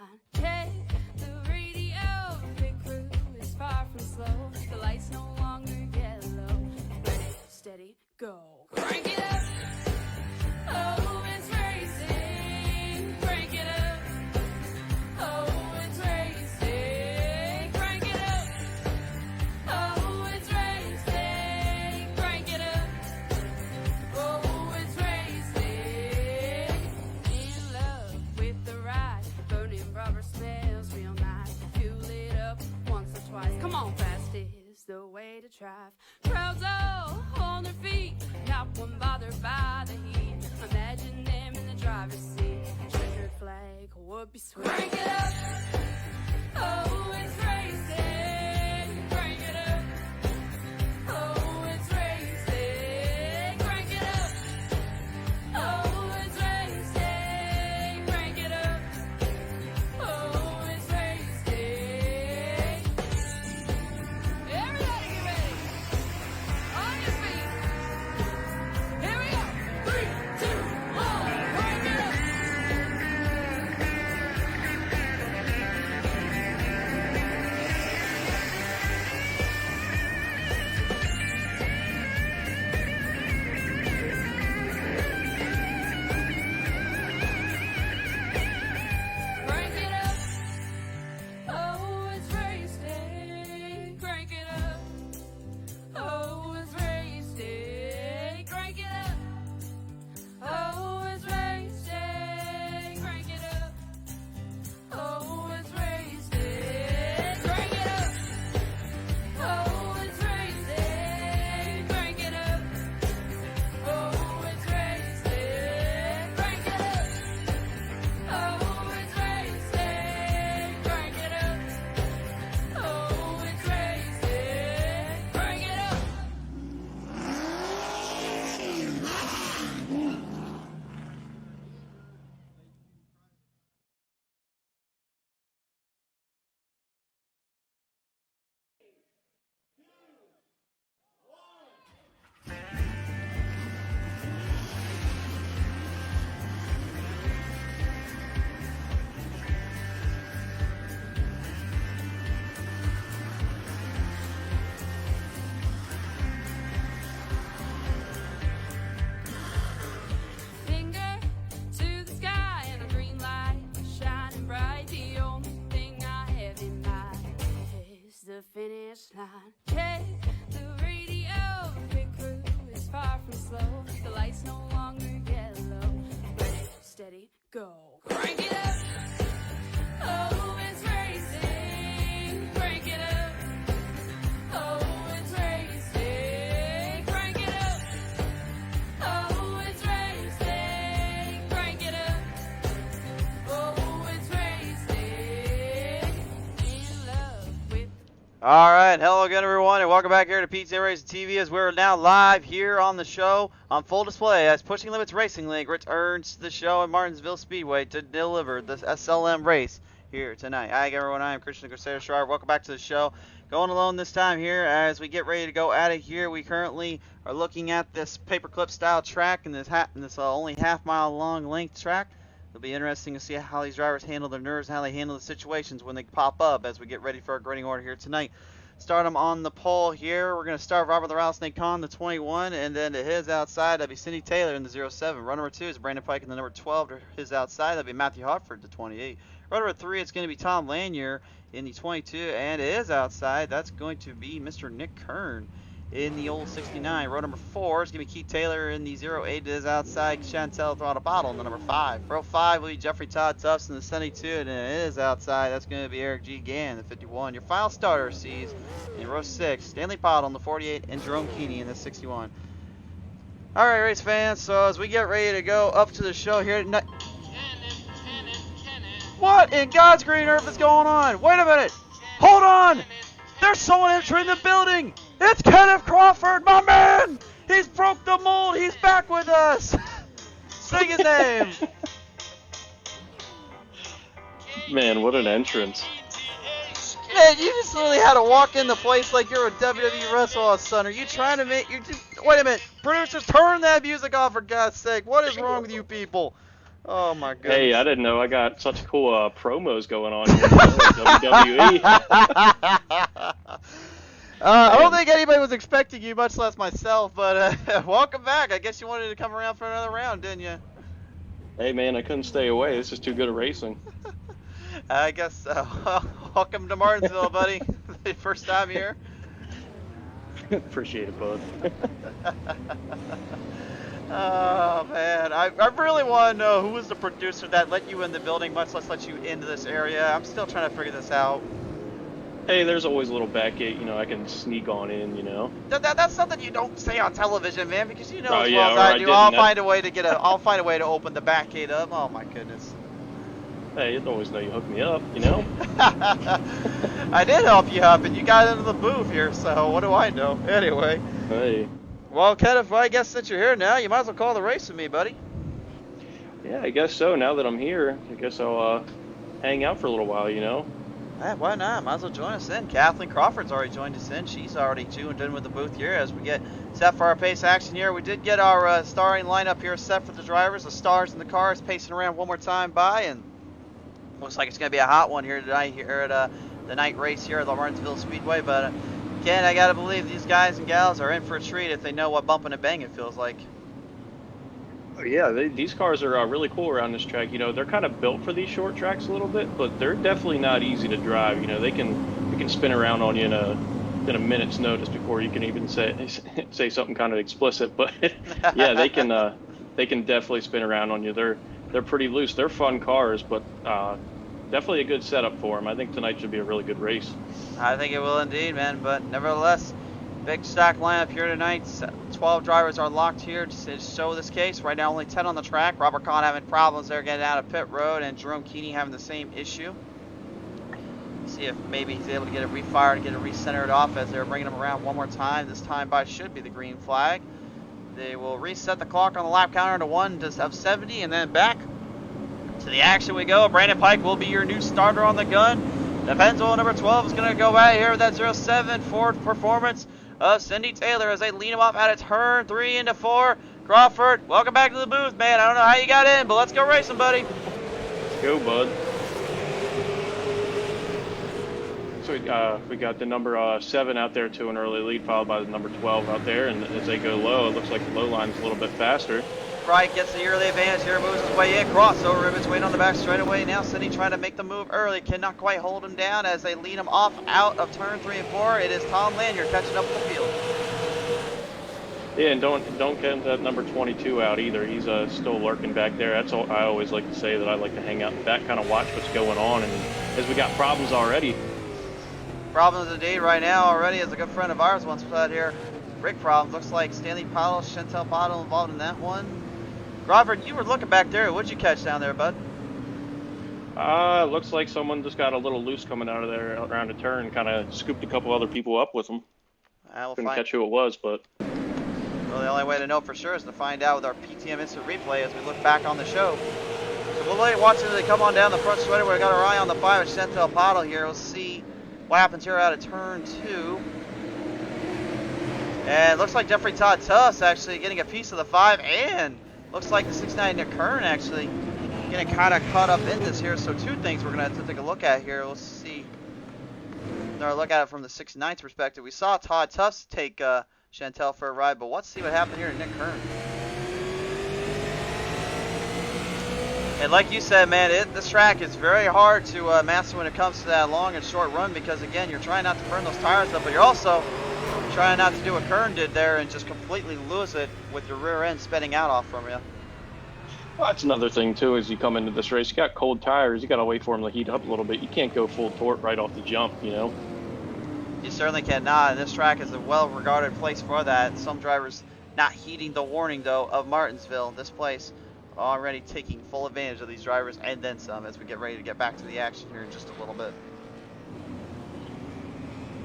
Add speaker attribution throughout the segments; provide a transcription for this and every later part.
Speaker 1: line. Check the radio, pit crew is far from slow. The lights no longer yellow. Ready, steady, go. Crank it up. Oh, it's racing. Crank it up. Oh, it's racing. Crank it up. Oh, it's racing. Crank it up. Oh, it's racing. In love with the ride. Burning rubber smells real nice. Fuel it up once or twice. Come on, fast is the way to drive. Crowds all on their feet, not one bothered by the heat. Imagine them in the driver's seat. Treasured flag would be sweet. Crank it up. Oh, it's racing. Crank it up. Oh, it's racing. Crank it up. Oh, it's racing. Crank it up. Oh, it's racing. Everybody get ready. On your feet. Here we go. 3, 2, 1. Crank it up. Crank it up. Oh, it's racing. Crank it up. Oh, it's racing. Crank it up. Oh, it's racing. Crank it up. Oh, it's racing. Crank it up. Oh, it's racing. Crank it up. Oh, it's racing. Crank it up. Oh, it's racing. Crank it up. Oh, it's racing. Crank it up. Finger to the sky and a green light shining bright. The only thing I have in mind is the finish line. Check the radio, pit crew is far from slow. The lights no longer yellow. Ready, steady, go. Crank it up. Oh, it's racing. Crank it up. Oh, it's racing. Crank it up. Oh, it's racing. Crank it up. Oh, it's racing. In love with.
Speaker 2: All right, hello again, everyone, and welcome back here to Pizza Racing TV as we're now live here on the show on full display as Pushing Limits Racing League returns to the show at Martinsville Speedway to deliver the SLM race here tonight. Hi, everyone. I am Christian the Crusader Schreiber. Welcome back to the show. Going alone this time here as we get ready to go at it here. We currently are looking at this paperclip style track and this only half-mile long length track. It'll be interesting to see how these drivers handle their nerves and how they handle the situations when they pop up as we get ready for our grading order here tonight. Start them on the pole here. We're going to start Robert the Rattlesnake Khan, the 21, and then to his outside, that'll be Cindy Taylor in the 07. Run number 2 is Brandon Pike in the number 12 to his outside. That'll be Matthew Hartford, the 28. Run number 3, it's going to be Tom Lanier in the 22, and to his outside, that's going to be Mr. Nick Kern in the old 69. Row number 4 is going to be Keith Taylor in the 08 to his outside. Chantel Throttle Bottle in the number 5. Row 5 will be Jeffrey Todd Tufts in the 72, and his outside, that's going to be Eric G. Gann, the 51. Your final starter sees in row 6, Stanley Pottle in the 48, and Jerome Keeney in the 61. All right, race fans, so as we get ready to go up to the show here tonight. What in God's green earth is going on? Wait a minute. Hold on. There's someone entering the building. It's Kenneth Crawford, my man. He's broke the mold. He's back with us. Sing his name.
Speaker 3: Man, what an entrance.
Speaker 2: Man, you just literally had to walk in the place like you're a WWE wrestler all of a sudden. Are you trying to make... Wait a minute. Producers, turn that music off for God's sake. What is wrong with you people? Oh my goodness.
Speaker 3: Hey, I didn't know I got such cool promos going on here, WWE.
Speaker 2: I don't think anybody was expecting you, much less myself, but welcome back. I guess you wanted to come around for another round, didn't you?
Speaker 3: Hey, man, I couldn't stay away. This is too good at racing.
Speaker 2: I guess so. Welcome to Martinsville, buddy. First time here.
Speaker 3: Appreciate it, bud.
Speaker 2: Oh, man. I really want to know who was the producer that let you in the building, much less let you into this area. I'm still trying to figure this out.
Speaker 3: Hey, there's always a little back gate, I can sneak on in,
Speaker 2: That's something you don't say on television, man, because you know
Speaker 3: Oh,
Speaker 2: as
Speaker 3: yeah,
Speaker 2: well as
Speaker 3: or
Speaker 2: I
Speaker 3: I
Speaker 2: do.
Speaker 3: didn't.
Speaker 2: I'll find a way to I'll find a way to open the back gate up. Oh my goodness.
Speaker 3: Hey, you always know you hook me up,
Speaker 2: I did help you up, and you got into the booth here, so what do I know? Anyway.
Speaker 3: Hey.
Speaker 2: Well, Kenneth, I guess since you're here now, you might as well call the race with me, buddy.
Speaker 3: Yeah, I guess so. Now that I'm here, I guess I'll hang out for a little while,
Speaker 2: Why not? Might as well join us in. Kathleen Crawford's already joined us in. She's already tuned in with the booth here as we get set for our pace action here. We did get our starring lineup here set for the drivers. The stars in the cars pacing around one more time by, and looks like it's going to be a hot one here tonight here at the night race here at the Martinsville Speedway. But Ken, I got to believe these guys and gals are in for a treat if they know what bumping and banging feels like.
Speaker 3: Yeah, these cars are really cool around this track. They're kind of built for these short tracks a little bit, but they're definitely not easy to drive. They can spin around on you in a minute's notice before you can even say something kind of explicit. But yeah, they can definitely spin around on you. They're pretty loose. They're fun cars, but definitely a good setup for them. I think tonight should be a really good race.
Speaker 2: I think it will indeed, man. But nevertheless, big stack lineup here tonight. 12 drivers are locked here to show this case. Right now, only 10 on the track. Robert Kahn having problems there getting out of pit road, and Jerome Keeney having the same issue. See if maybe he's able to get it refired and get it recentered off as they're bringing him around one more time. This time by should be the green flag. They will reset the clock on the lap counter to 1 of 70, and then back to the action we go. Brandon Pike will be your new starter on the gun. The Pennzoil number 12 is going to go out here with that 07 Ford performance of Cindy Taylor as they lead him off out of turn 3 into 4. Crawford, welcome back to the booth, man. I don't know how you got in, but let's go racing, buddy.
Speaker 3: Let's go, bud. So we got the number 7 out there to an early lead, followed by the number 12 out there. And as they go low, it looks like the low line's a little bit faster.
Speaker 2: Wright gets the early advantage here, moves his way in, crossover ribbons waiting on the back straightaway. Now Cindy trying to make the move early, cannot quite hold him down as they lead him off out of turn 3 and 4. It is Tom Lanyard catching up with the field.
Speaker 3: Yeah, and don't get that number 22 out either. He's still lurking back there. That's all I always like to say, that I like to hang out in the back, kind of watch what's going on, and as we got problems already.
Speaker 2: Problems indeed right now already, as a good friend of ours once put out here. Big problems. Looks like Stanley Pottle, Chantel Pottle involved in that one. Crawford, you were looking back there. What'd you catch down there, bud?
Speaker 3: Looks like someone just got a little loose coming out of there around a turn, kind of scooped a couple other people up with them. Couldn't catch who it was, but...
Speaker 2: Well, the only way to know for sure is to find out with our PTM Instant Replay as we look back on the show. So we'll let you watch as they come on down the front straightaway. We've got our eye on the 5 of Chantel Pottle here. We'll see what happens here out of turn 2. And it looks like Jeffrey Todd Tuss actually getting a piece of the 5, and looks like the 6'9" Nick Kern actually getting kind of caught up in this here. So two things we're going to have to take a look at here. We'll see. Look at it from the 6'9" perspective. We saw Todd Tuss take Chantel for a ride, but let's see what happened here to Nick Kern. And like you said, man, this track is very hard to master when it comes to that long and short run, because again, you're trying not to burn those tires up, but you're also trying not to do what Kern did there and just completely lose it with your rear end spinning out off from you.
Speaker 3: Well, that's another thing too, as you come into this race, you got cold tires, you got to wait for them to heat up a little bit. You can't go full torque right off the jump, You
Speaker 2: certainly cannot, and this track is a well-regarded place for that. Some drivers not heeding the warning, though, of Martinsville. This place already taking full advantage of these drivers and then some as we get ready to get back to the action here in just a little bit.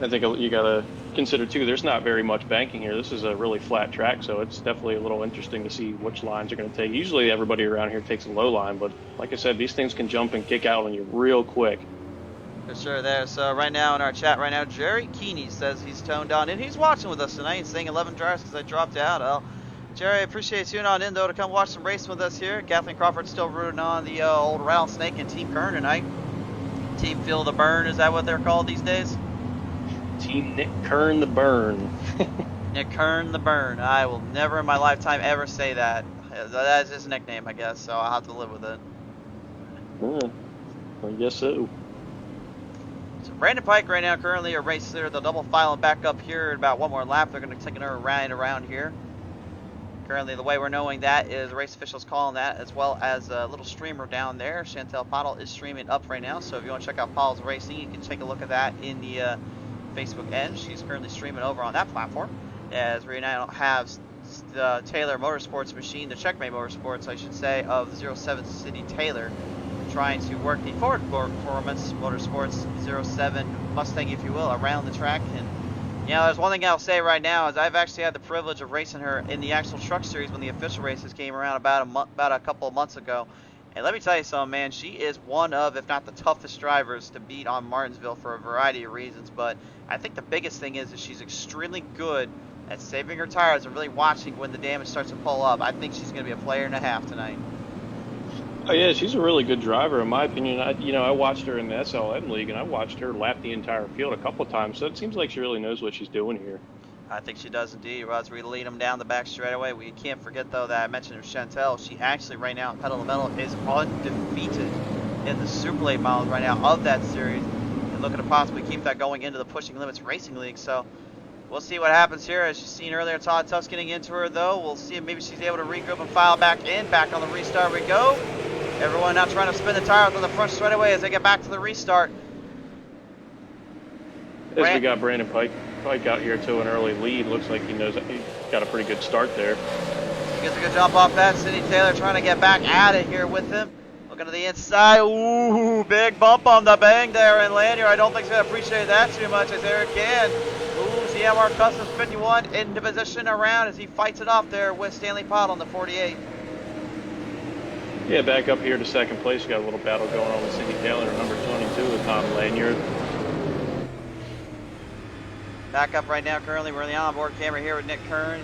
Speaker 3: I think you got to consider too, there's not very much banking here. This is a really flat track, so it's definitely a little interesting to see which lines are going to take. Usually everybody around here takes a low line, but like I said, these things can jump and kick out on you real quick.
Speaker 2: For sure there. So right now in our chat right now, Jerry Keeney says he's toned down, and he's watching with us tonight, saying 11 drivers because I dropped out. Well, Jerry, I appreciate you tuning on in, though, to come watch some racing with us here. Kathleen Crawford's still rooting on the old Rattlesnake and Team Kern tonight. Team Feel the Burn, is that what they're called these days?
Speaker 3: Team Nick Kern the Burn.
Speaker 2: Nick Kern the Burn. I will never in my lifetime ever say that. That is his nickname, I guess, so I'll have to live with it.
Speaker 3: I guess so.
Speaker 2: So Brandon Pike right now currently a race leader. They'll double file and back up here in about one more lap. They're going to take another ride around here. Currently, the way we're knowing that is race officials calling that, as well as a little streamer down there. Chantel Pottle is streaming up right now, so if you want to check out Pottle's Racing, you can take a look at that in the Facebook end. She's currently streaming over on that platform, as we now have the Taylor Motorsports machine, the Checkmate Motorsports, I should say, of the 07 City Taylor, trying to work the Ford Performance Motorsports 07 Mustang, if you will, around the track. And you know, there's one thing I'll say right now is I've actually had the privilege of racing her in the actual truck series when the official races came around about a couple of months ago. And let me tell you something, man, she is one of, if not the toughest drivers to beat on Martinsville for a variety of reasons. But I think the biggest thing is that she's extremely good at saving her tires and really watching when the damage starts to pull up. I think she's going to be a player and a half tonight.
Speaker 3: Oh yeah, she's a really good driver in my opinion. I watched her in the SLM league, and I watched her lap the entire field a couple of times. So it seems like she really knows what she's doing here.
Speaker 2: I think she does indeed. As we lead them down the back straightaway, we can't forget though that I mentioned Chantel. She actually right now in Pedal to Metal is undefeated in the Super Late Models right now of that series, and looking to possibly keep that going into the Pushing Limits Racing League. So we'll see what happens here. As you've seen earlier, Todd Tuff's getting into her though. We'll see if maybe she's able to regroup and file back in. Back on the restart we go. Everyone now trying to spin the tires on the front straightaway as they get back to the restart.
Speaker 3: As we got Brandon Pike out here to an early lead. Looks like he knows he got a pretty good start there.
Speaker 2: He gets a good jump off that. Sidney Taylor trying to get back at it here with him. Looking to the inside. Ooh, big bump on the bang there in Lanier. I don't think he's going to appreciate that too much as Eric can. Moves the MR Customs 51 into position around as he fights it off there with Stanley Pottle on the 48.
Speaker 3: Yeah, back up here to second place. We got a little battle going on with Sidney Taylor, number 22 with Tom Lanyard.
Speaker 2: Back up right now, currently we're in the onboard camera here with Nick Kern.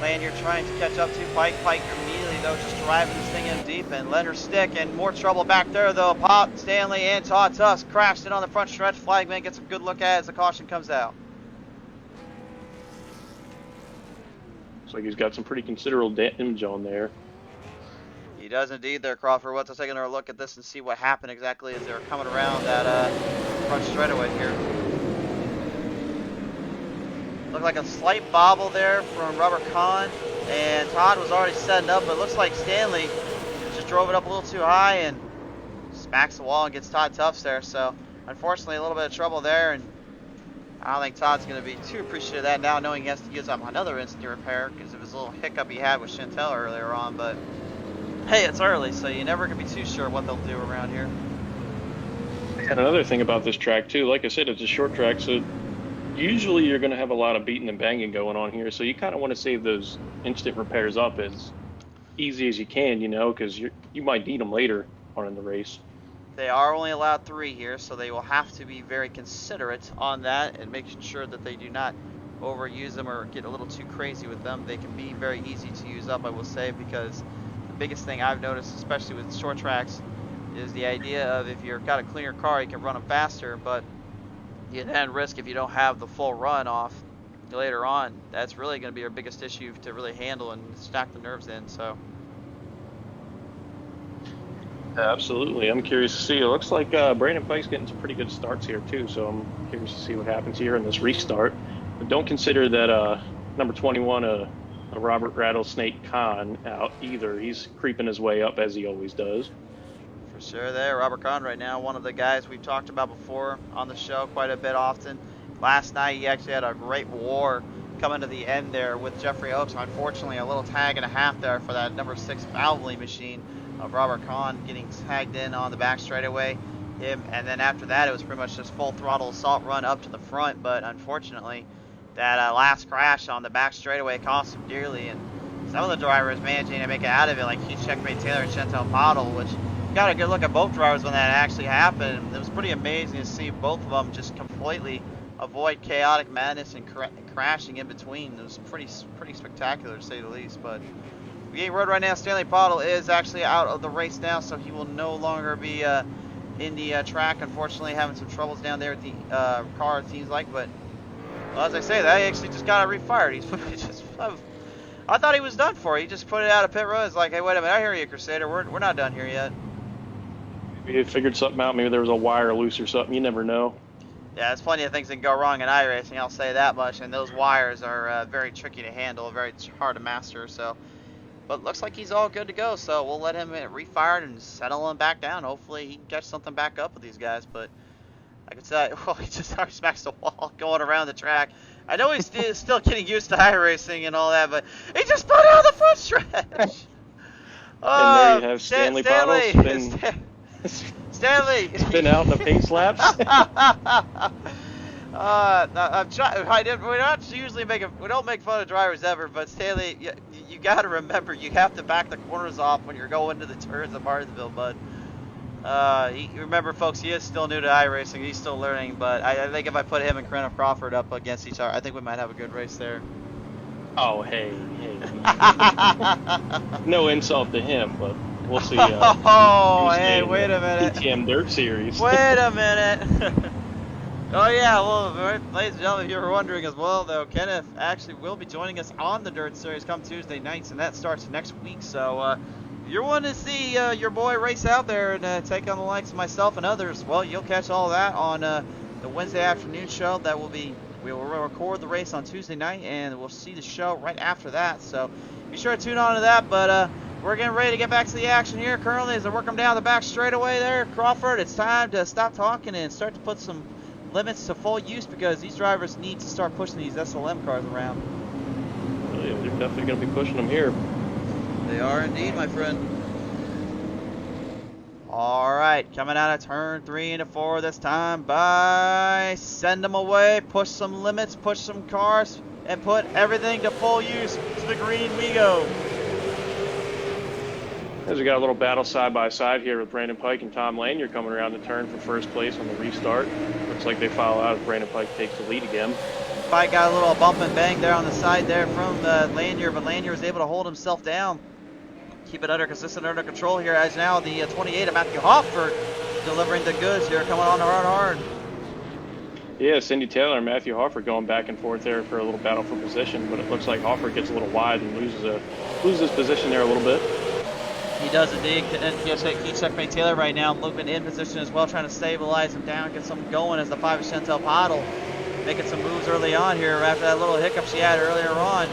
Speaker 2: Lanyard trying to catch up to Pike. Pike immediately though just driving this thing in deep and let her stick, and more trouble back there though. Pop, Stanley, and Todd Tusk crashed in on the front stretch. Flagman gets a good look at it as the caution comes out.
Speaker 3: Looks like he's got some pretty considerable damage on there.
Speaker 2: He does indeed there, Crawford. Let's take another look at this and see what happened exactly as they were coming around that front straightaway here. Looked like a slight bobble there from Robert Kahn, and Todd was already setting up, but it looks like Stanley just drove it up a little too high and smacks the wall and gets Todd Tufts there. So unfortunately a little bit of trouble there, and I don't think Todd's going to be too appreciative of that now, knowing he has to use up another instant repair because of his little hiccup he had with Chantel earlier on. But hey, it's early, so you never can be too sure what they'll do around here.
Speaker 3: And another thing about this track too, like I said, it's a short track, so usually you're going to have a lot of beating and banging going on here. So you kind of want to save those instant repairs up as easy as you can, you know, because you might need them later on in the race.
Speaker 2: They are only allowed 3 here, so they will have to be very considerate on that and making sure that they do not overuse them or get a little too crazy with them. They can be very easy to use up, I will say, because the biggest thing I've noticed, especially with short tracks, is the idea of if you've got a cleaner car, you can run them faster, but you then risk if you don't have the full run off later on. That's really going to be your biggest issue to really handle and stack the nerves in. So
Speaker 3: absolutely, I'm curious to see. It looks like Brandon Pike's getting some pretty good starts here too, so I'm curious to see what happens here in this restart. But don't consider that number 21 a Robert Rattlesnake Kahn out either. He's creeping his way up as he always does.
Speaker 2: for sure there, Robert Kahn right now, one of the guys we've talked about before on the show quite a bit often. Last night he actually had a great war coming to the end there with Jeffrey Oaks. Unfortunately, a little tag and a half there for that number 6 Valvoline machine of Robert Kahn getting tagged in on the back straightaway. And then after that, it was pretty much just full throttle assault run up to the front. But unfortunately, that last crash on the back straightaway cost him dearly. And some of the drivers managing to make it out of it, like Heath Checkmate Taylor and Chantel Pottle, which got a good look at both drivers when that actually happened. It was pretty amazing to see both of them just completely avoid chaotic madness and crashing in between. It was pretty spectacular, to say the least. But being rode right now, Stanley Pottle is actually out of the race now, so he will no longer be in the track. Unfortunately, having some troubles down there at the car, it seems like. But well, as I say, that he actually just got it refired. I thought he was done for. He just put it out of pit road. It's like, hey, wait a minute, I hear you, Crusader. We're not done here yet.
Speaker 3: Maybe they figured something out. Maybe there was a wire loose or something. You never know.
Speaker 2: Yeah, there's plenty of things that can go wrong in iRacing, I'll say that much. And those wires are very tricky to handle, very hard to master. So, but looks like he's all good to go. So we'll let him refire and settle him back down. Hopefully he can catch something back up with these guys. But like I said, well, he just already smacks the wall going around the track. I know he's still getting used to iRacing and all that, but he just put out the front stretch.
Speaker 3: And there you have Stanley Pottle
Speaker 2: Stanley.
Speaker 3: Spin out in the pace laps.
Speaker 2: We don't make fun of drivers ever, but Stanley, you got to remember you have to back the corners off when you're going to the turns of Martinsville, bud. Remember, folks, he is still new to iRacing. He's still learning, but I think if I put him and Kenneth Crawford up against each other, I think we might have a good race there.
Speaker 3: Oh, hey. No insult to him, but we'll see.
Speaker 2: Hey, wait a minute.
Speaker 3: DTM Dirt Series.
Speaker 2: Wait a minute. Oh, yeah, well, ladies and gentlemen, if you were wondering as well, though, Kenneth actually will be joining us on the Dirt Series come Tuesday nights, and that starts next week, so, you're wanting to see your boy race out there and take on the likes of myself and others, well, you'll catch all that on the Wednesday afternoon show. We will record the race on Tuesday night, and we'll see the show right after that. So be sure to tune on to that. But we're getting ready to get back to the action here currently as they work them down the back straightaway there. Crawford, it's time to stop talking and start to put some limits to full use because these drivers need to start pushing these SLM cars around.
Speaker 3: Oh, yeah, they're definitely going to be pushing them here.
Speaker 2: They are indeed, my friend. All right, coming out of turn 3 into 4 this time by send them away, push some limits, push some cars, and put everything to full use. To the green we go.
Speaker 3: As we got a little battle side by side here with Brandon Pike and Tom Lanier coming around the turn for first place on the restart. Looks like they follow out as Brandon Pike takes the lead again.
Speaker 2: Pike got a little bump and bang there on the side there from Lanier, but Lanier was able to hold himself down. Keep it under control here as now the 28 of Matthew Hofford delivering the goods here, coming on hard.
Speaker 3: Yeah, Cindy Taylor and Matthew Hofford going back and forth there for a little battle for position, but it looks like Hofford gets a little wide and loses his position there a little bit.
Speaker 2: He does indeed. He checkmate Taylor right now, moving in position as well, trying to stabilize him down, get something going as the 5 of Chantel Pottle making some moves early on here after that little hiccup she had earlier on.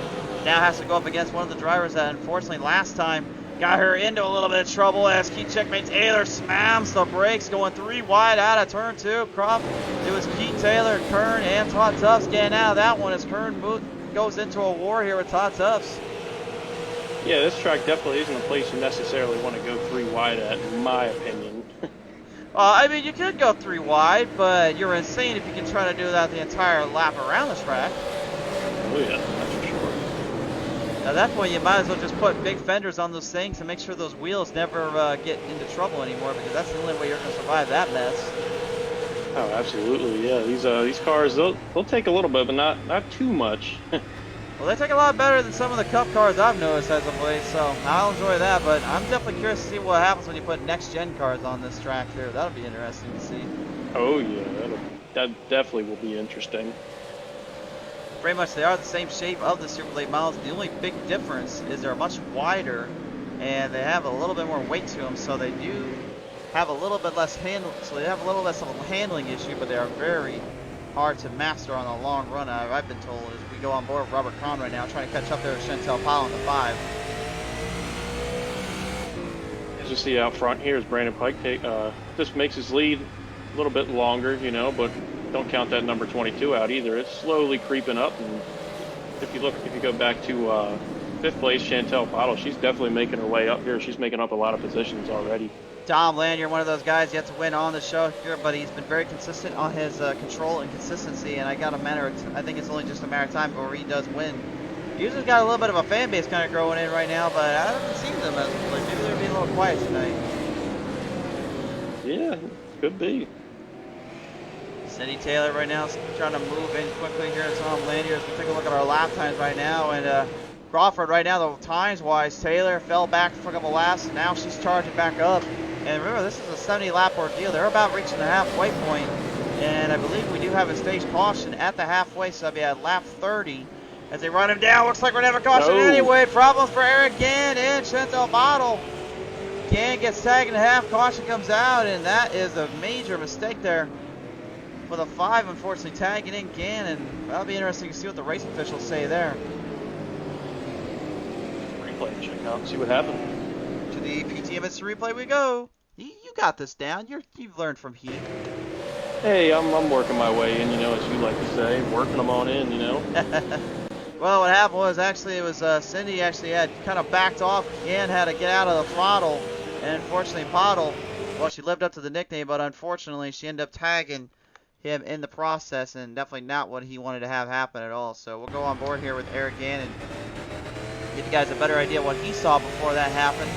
Speaker 2: Now has to go up against one of the drivers that unfortunately last time got her into a little bit of trouble as Keith checkmate Taylor slams the brakes, going 3 wide out of turn 2. It was Keith Taylor, Kern, and Todd Tufts getting out of that one as Kern goes into a war here with Todd Tufts.
Speaker 3: Yeah, this track definitely isn't a place you necessarily want to go 3 wide at, in my opinion.
Speaker 2: I mean, you could go 3 wide, but you're insane if you can try to do that the entire lap around the track.
Speaker 3: Oh yeah, that's for sure.
Speaker 2: At that point, you might as well just put big fenders on those things and make sure those wheels never get into trouble anymore, because that's the only way you're going to survive that mess.
Speaker 3: Oh, absolutely, yeah. These cars, they'll take a little bit, but not too much.
Speaker 2: Well, they take a lot better than some of the Cup cars I've noticed as of late, so I'll enjoy that. But I'm definitely curious to see what happens when you put next-gen cars on this track here. That'll be interesting to see.
Speaker 3: Oh, yeah, that definitely will be interesting.
Speaker 2: Pretty much they are the same shape of the Super Late models. The only big difference is they're much wider, and they have a little bit more weight to them, so they do have a little bit less of a handling issue, but they are very hard to master on the long run. I've been told as we go on board with Robert Kahn right now, trying to catch up there with Chantel Powell in the 5.
Speaker 3: As you see out front here is Brandon Pike just makes his lead a little bit longer, you know, but don't count that number 22 out either. It's slowly creeping up, and if you go back to 5th place, Chantel Pottle, she's definitely making her way up here. She's making up a lot of positions already.
Speaker 2: Tom Lanier, one of those guys yet to win on the show here, but he's been very consistent on his control and consistency, and I think it's only just a matter of time before he does win. He's just got a little bit of a fan base kind of growing in right now, but I haven't seen them as like maybe they're being a little quiet tonight.
Speaker 3: Yeah, could be.
Speaker 2: Cindy Taylor right now is trying to move in quickly here at Tom Lanier as we take a look at our lap times right now. And Crawford right now, the times-wise, Taylor fell back for a couple laps. And now she's charging back up. And remember, this is a 70-lap ordeal. They're about reaching the halfway point. And I believe we do have a stage caution at the halfway sub at lap 30. As they run him down, looks like we're going to have a caution anyway. Problems for Eric Gann and Chantal Bottle. Gann gets tagged in half, caution comes out, and that is a major mistake there for the 5, unfortunately, tagging in Gann, and that'll be interesting to see what the race officials say there.
Speaker 3: Replay, check out, see what happened.
Speaker 2: To the PTMS replay we go. You got this down. You've learned from Heat.
Speaker 3: Hey, I'm working my way in, you know, as you like to say, working them on in, you know.
Speaker 2: Well, what happened was actually it was Cindy actually had kind of backed off. Gann had to get out of the throttle, and unfortunately Bottle, well, she lived up to the nickname, but unfortunately she ended up tagging him in the process, and definitely not what he wanted to have happen at all. So we'll go on board here with Eric Gann and give you guys a better idea what he saw before that happened.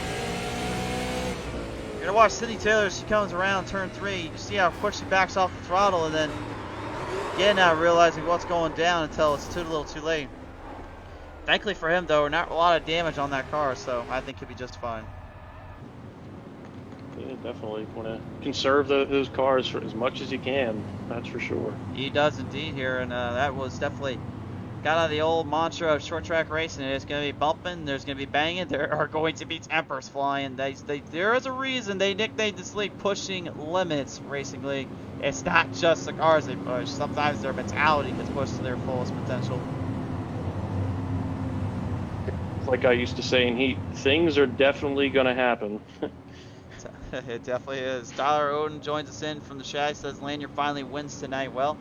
Speaker 2: You're gonna watch Cindy Taylor as she comes around turn 3. You can see how quick she backs off the throttle, and then again now realizing what's going down until it's too little too late. Thankfully for him, though, not a lot of damage on that car, so I think he'll be just fine.
Speaker 3: Yeah, definitely want to conserve those cars for as much as you can. That's for sure.
Speaker 2: He does indeed here, and that was definitely got out of the old mantra of short track racing. It's going to be bumping, there's going to be banging, there are going to be tempers flying. There is a reason they nicknamed this league Pushing Limits Racing League. It's not just the cars they push. Sometimes their mentality gets pushed to their fullest potential.
Speaker 3: Like I used to say in Heat, things are definitely going to happen.
Speaker 2: It definitely is. Tyler Oden joins us in from the Shag, says Lanier finally wins tonight. Well,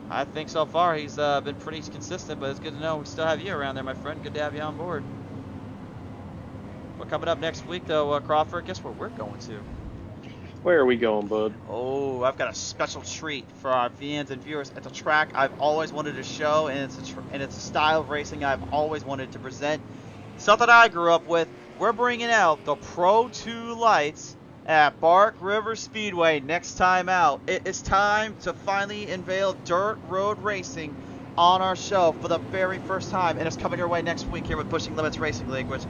Speaker 2: I think so far he's been pretty consistent, but it's good to know we still have you around there, my friend. Good to have you on board. Well, coming up next week, though, Crawford, guess where we're going to?
Speaker 3: Where are we going, bud?
Speaker 2: Oh, I've got a special treat for our fans and viewers. It's a track I've always wanted to show, and it's a style of racing I've always wanted to present. Something I grew up with. We're bringing out the Pro 2 lights at Bark River Speedway next time out. It is time to finally unveil dirt road racing on our show for the very first time, and it's coming your way next week here with Pushing Limits Racing League, which,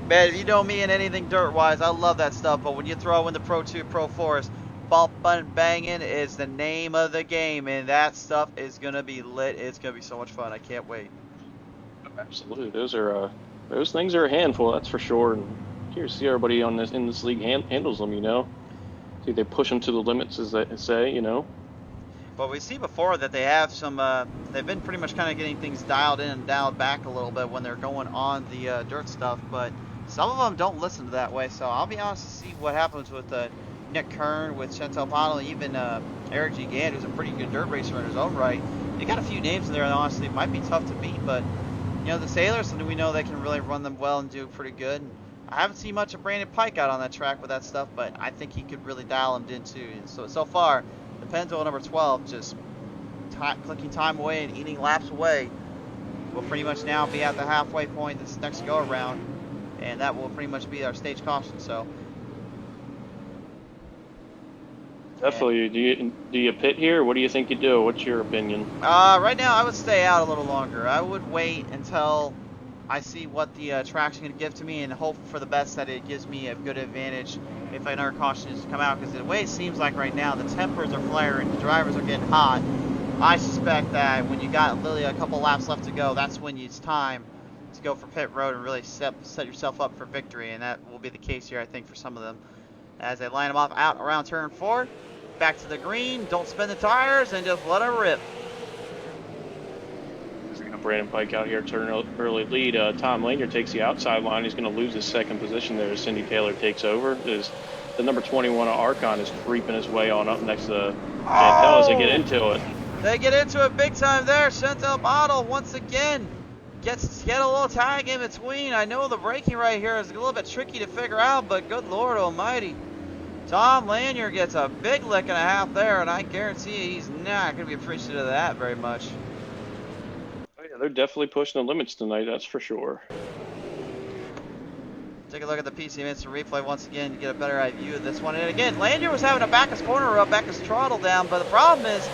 Speaker 2: man, if you know me and anything dirt-wise, I love that stuff, but when you throw in the Pro 2, Pro 4s, bumping, banging is the name of the game, and that stuff is going to be lit. It's going to be so much fun. I can't wait.
Speaker 3: Absolutely. Those things are a handful, that's for sure. And here, see everybody in this league handles them, you know. See, they push them to the limits, as they say, you know.
Speaker 2: Well, we see before that they have some, they've been pretty much kind of getting things dialed in and dialed back a little bit when they're going on the dirt stuff, but some of them don't listen to that way. So I'll be honest to see what happens with Nick Kern, with Chantal Bottle, even Eric G. Gann, who's a pretty good dirt racer in his own right. They got a few names in there that honestly might be tough to beat, but you know, the Sailors, and we know they can really run them well and do pretty good. I haven't seen much of Brandon Pike out on that track with that stuff, but I think he could really dial him in too. And so far, the Penzo number 12 just clicking time away and eating laps away will pretty much now be at the halfway point this next go around, and that will pretty much be our stage caution. So
Speaker 3: definitely. Do you pit here? What do you think you do? What's your opinion?
Speaker 2: Right now, I would stay out a little longer. I would wait until I see what the track's going to give to me and hope for the best that it gives me a good advantage if another caution is to come out. Because the way it seems like right now, the tempers are flaring, the drivers are getting hot. I suspect that when you got literally a couple laps left to go, that's when it's time to go for pit road and really set yourself up for victory. And that will be the case here, I think, for some of them. As they line them off out around turn 4, back to the green, don't spin the tires, and just let it rip.
Speaker 3: Brandon Pike out here turning early lead. Tom Lanier takes the outside line. He's going to lose his second position there as Cindy Taylor takes over. The number 21 Archon is creeping his way on up next to Chantel as they get into it.
Speaker 2: They get into it big time there. Chantal Bottle once again get a little tag in between. I know the braking right here is a little bit tricky to figure out, but good Lord almighty. Tom Lanier gets a big lick and a half there, and I guarantee he's not going to be appreciative of that very much.
Speaker 3: Oh, yeah, they're definitely pushing the limits tonight, that's for sure.
Speaker 2: Take a look at the PC instant replay once again to get a better eye view of this one. And again, Lanier was having to back his corner up, back his throttle down, but the problem is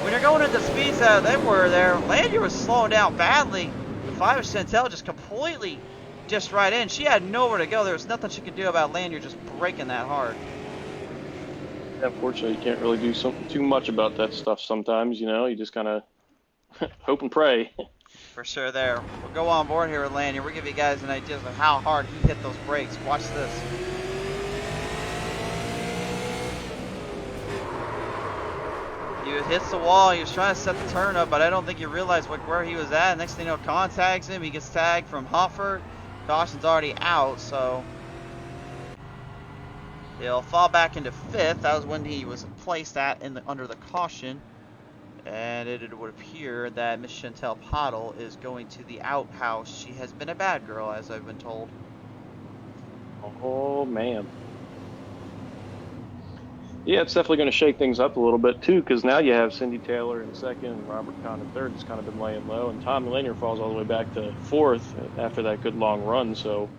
Speaker 2: when you're going at the speeds that they were there, Lanyard was slowing down badly. The 5 Chantel just completely just right in. She had nowhere to go. There was nothing she could do about Lanyard just breaking that hard.
Speaker 3: Unfortunately, you can't really do too much about that stuff sometimes, you know. You just kind of hope and pray.
Speaker 2: For sure there. We'll go on board here with Lanyard. We'll give you guys an idea of how hard he hit those brakes. Watch this. He hits the wall. He was trying to set the turn up, but I don't think he realized where he was at. Next thing you know, Con tags him. He gets tagged from Hoffert. Caution's already out, so he'll fall back into 5th. That was when he was placed at under the caution. And it would appear that Miss Chantel Pottle is going to the outhouse. She has been a bad girl, as I've been told.
Speaker 3: Oh, man. Yeah, it's definitely going to shake things up a little bit, too, because now you have Cindy Taylor in 2nd and Robert Kahn in 3rd. It's kind of been laying low, and Tom Lanier falls all the way back to 4th after that good long run. So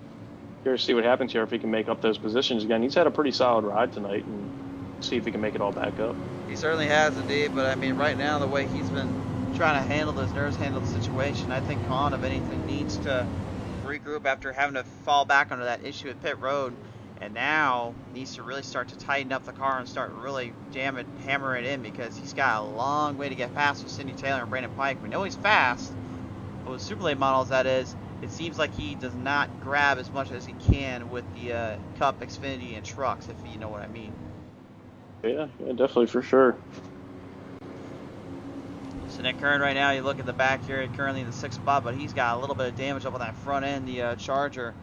Speaker 3: curious to see what happens here if he can make up those positions again. He's had a pretty solid ride tonight, and see if he can make it all back up.
Speaker 2: He certainly has indeed, but I mean, right now, the way he's been trying to handle his nerves, handle the situation, I think Kahn, if anything, needs to regroup after having to fall back onto that issue at pit road, and now needs to really start to tighten up the car and start really hammer it in, because he's got a long way to get past with Cindy Taylor and Brandon Pike. We know he's fast, but with Super Late models, that is, it seems like he does not grab as much as he can with the Cup, Xfinity, and trucks, if you know what I mean.
Speaker 3: Yeah, definitely, for sure.
Speaker 2: So Nick Kern right now, you look at the back here, currently in the 6th spot, but he's got a little bit of damage up on that front end. The Charger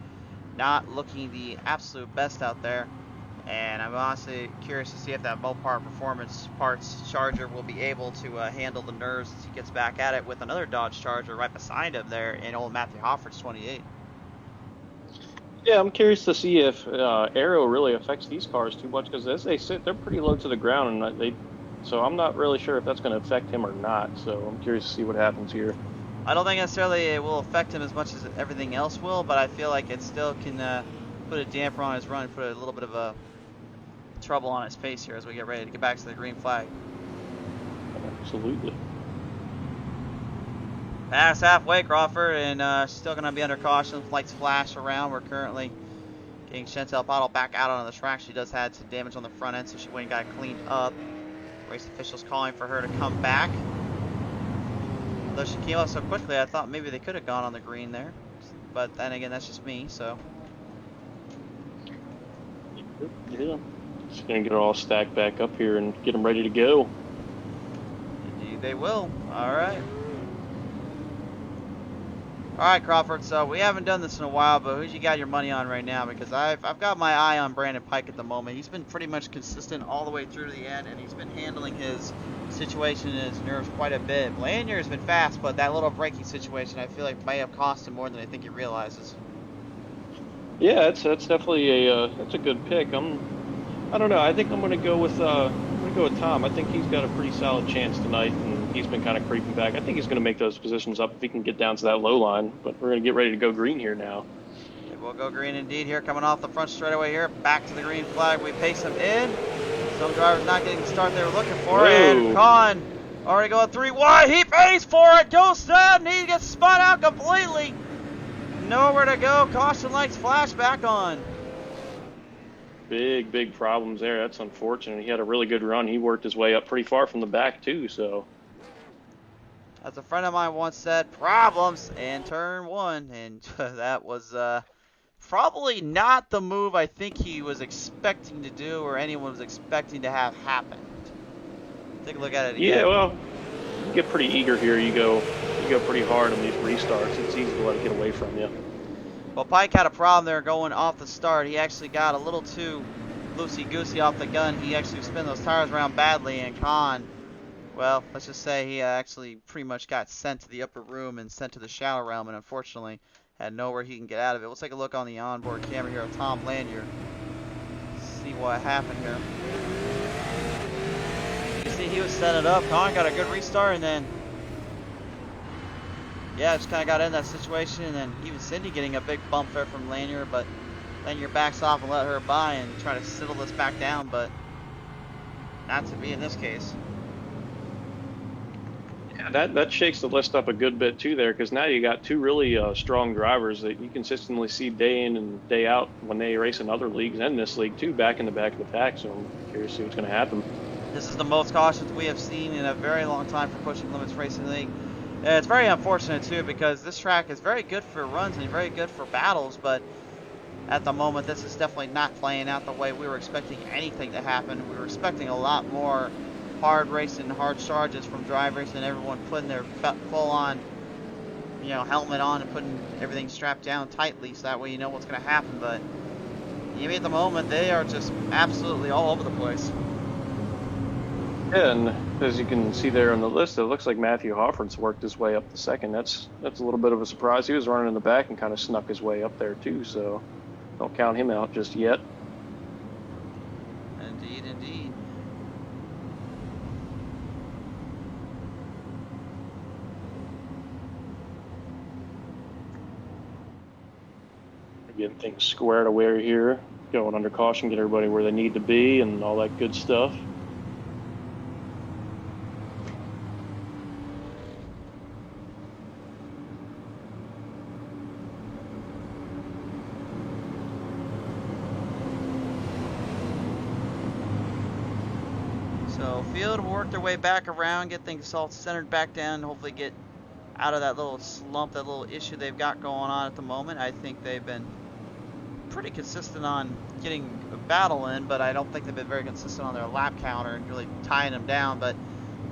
Speaker 2: not looking the absolute best out there. And I'm honestly curious to see if that Mopar Performance Parts Charger will be able to handle the nerves as he gets back at it with another Dodge Charger right beside him there in old Matthew Hoffert's 28.
Speaker 3: Yeah, I'm curious to see if aero really affects these cars too much, because as they sit, they're pretty low to the ground, and so I'm not really sure if that's going to affect him or not. So I'm curious to see what happens here.
Speaker 2: I don't think necessarily it will affect him as much as everything else will, but I feel like it still can put a damper on his run, put a little bit of a trouble on his pace here as we get ready to get back to the green flag.
Speaker 3: Absolutely.
Speaker 2: Past halfway, Crawford, and still going to be under caution. Lights flash around. We're currently getting Chantel Pottle back out on the track. She does have some damage on the front end, so she went and got it cleaned up. Race officials calling for her to come back. Although she came up so quickly, I thought maybe they could have gone on the green there. But then again, that's just me, so.
Speaker 3: Yeah. Just going to get it all stacked back up here and get them ready to go.
Speaker 2: Indeed they will. All right. All right, Crawford, so we haven't done this in a while, but who you got your money on right now? Because I've got my eye on Brandon Pike at the moment. He's been pretty much consistent all the way through to the end, and he's been handling his situation and his nerves quite a bit. Lanyard's been fast, but that little braking situation I feel like may have cost him more than I think he realizes.
Speaker 3: Yeah, that's definitely that's a good pick. I don't know. I think I'm going to go with Tom. I think he's got a pretty solid chance tonight, and he's been kind of creeping back. I think he's going to make those positions up if he can get down to that low line. But we're going to get ready to go green here now.
Speaker 2: Okay, we'll go green indeed here, coming off the front straightaway here. Back to the green flag. We pace him in. Some drivers not getting the start they were looking for.
Speaker 3: Whoa.
Speaker 2: And Kahn already going 3 wide. He pays for it. Goes down. He gets spun out completely. Nowhere to go. Caution lights flash back on.
Speaker 3: Big problems there. That's unfortunate. He had a really good run. He worked his way up pretty far from the back, too, so.
Speaker 2: As a friend of mine once said, problems in turn 1. And that was probably not the move I think he was expecting to do or anyone was expecting to have happen. Take a look at it again.
Speaker 3: Yeah, well, you get pretty eager here. You go pretty hard on these restarts. It's easy to let it get away from you.
Speaker 2: Well, Pike had a problem there going off the start. He actually got a little too loosey-goosey off the gun. He actually spun those tires around badly, and Kahn, well, let's just say he actually pretty much got sent to the upper room and sent to the shower realm, and unfortunately had nowhere he can get out of it. We'll take a look on the onboard camera here of Tom Lanyard. See what happened here. You can see he was setting it up. Kahn got a good restart, and then yeah, just kind of got in that situation, and then even Cindy getting a big bump there from Lanyard, but Lanyard backs off and let her by and try to settle this back down, but not to be in this case.
Speaker 3: Yeah, that shakes the list up a good bit too there, because now you got two really strong drivers that you consistently see day in and day out when they race in other leagues and this league too, back in the back of the pack. So I'm curious to see what's going to happen.
Speaker 2: This is the most cautions we have seen in a very long time for Pushing Limits Racing League. It's very unfortunate too, because this track is very good for runs and very good for battles, but at the moment this is definitely not playing out the way we were expecting anything to happen. We were expecting a lot more hard racing, hard charges from drivers and everyone putting their full on, you know, helmet on and putting everything strapped down tightly so that way you know what's going to happen. But even at the moment, they are just absolutely all over the place.
Speaker 3: Yeah, and as you can see there on the list, it looks like Matthew Hofford's worked his way up to second. That's a little bit of a surprise. He was running in the back and kind of snuck his way up there too, so don't count him out just yet.
Speaker 2: Indeed, indeed.
Speaker 3: Getting things squared away here, going under caution, get everybody where they need to be and all that good stuff.
Speaker 2: So field will work their way back around, get things all centered back down, hopefully get out of that little slump, that little issue they've got going on at the moment. I think they've been pretty consistent on getting a battle in, but I don't think they've been very consistent on their lap counter and really tying them down. But